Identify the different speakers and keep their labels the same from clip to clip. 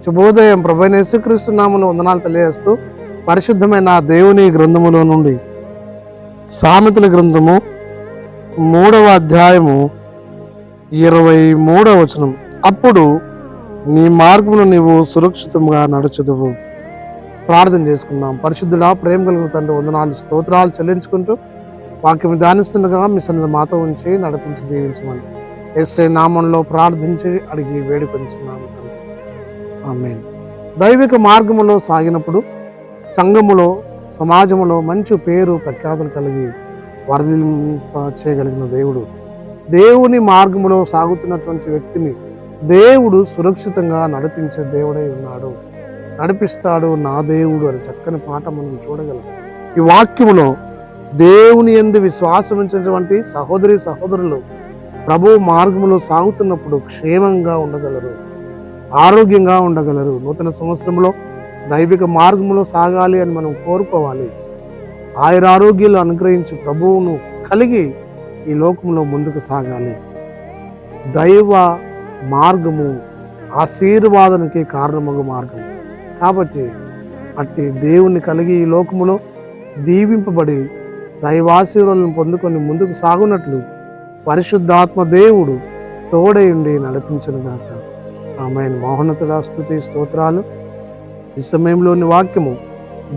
Speaker 1: శుభోదయం. ప్రభువైన యేసుక్రీస్తు నామములో వందనాలు తెలియజేస్తూ పరిశుద్ధమైన దేవుని గ్రంథములో నుండి సామెతల గ్రంథము 3వ అధ్యాయము 23వ వచనం. అప్పుడు నీ మార్గమును నీవు సురక్షితంగా నడుచుదువు. ప్రార్థన చేసుకుందాం. పరిశుద్ధుడా, ప్రేమ కలిగిన తండ్రి, వందనాలు స్తోత్రాలు చెల్లించుకుంటూ వాక్యం ధ్యానిస్తుండగా మీ సన్నిధి మాతో ఉంచి నడిపించి దీవించమని యేసయ్య నామంలో ప్రార్థించి అడిగి వేడుకొంచున్నాము తండ్రి. ఆమేన్. దైవిక మార్గములో సాగినప్పుడు సంఘములో, సమాజములో మంచి పేరు ప్రఖ్యాతులు కలిగి వర్ధిల్లింప చేయగలిగిన దేవుడు, దేవుని మార్గములో సాగుతున్నటువంటి వ్యక్తిని దేవుడు సురక్షితంగా నడిపించే దేవుడై ఉన్నాడు. నడిపిస్తాడు నా దేవుడు అని చక్కని పాట మనం చూడగలం. ఈ వాక్యములో దేవుని యందు విశ్వాసం ఉంచినటువంటి సహోదరి సహోదరులు ప్రభు మార్గములో సాగుతున్నప్పుడు క్షేమంగా ఉండగలరు, ఆరోగ్యంగా ఉండగలరు. నూతన సంవత్సరంలో దైవిక మార్గంలో సాగాలి అని మనం కోరుకోవాలి. ఆయురారోగ్యాలు అనుగ్రహించి ప్రభువును కలిగి ఈ లోకంలో ముందుకు సాగాలి. దైవ మార్గము ఆశీర్వాదానికి కారణమగు మార్గం కాబట్టి అట్టి దేవుణ్ణి కలిగి ఈ లోకములో దీవింపబడి దైవాశీర్వాదాలను పొందుకొని ముందుకు సాగునట్లు పరిశుద్ధాత్మ దేవుడు తోడై ఉండి నడిపించునుగాక. ఆమేన్. మహోన్నతుడా, స్తుతి స్తోత్రాలు. ఈ సమయంలోని వాక్యము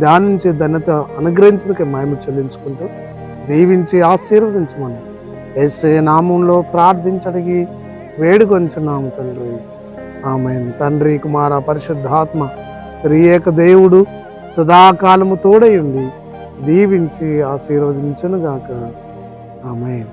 Speaker 1: ధ్యానించే ధన్యత అనుగ్రహించడానికి మహిమ చెల్లించుకుంటూ దీవించి ఆశీర్వదించమని యేసయ్య నామంలో ప్రార్థించడిగి వేడుకొంచున్నాము తండ్రి. ఆమేన్. తండ్రి, కుమార, పరిశుద్ధాత్మ త్రియేక దేవుడు సదాకాలము తోడై ఉండి దీవించి ఆశీర్వదించునుగాక. ఆమేన్.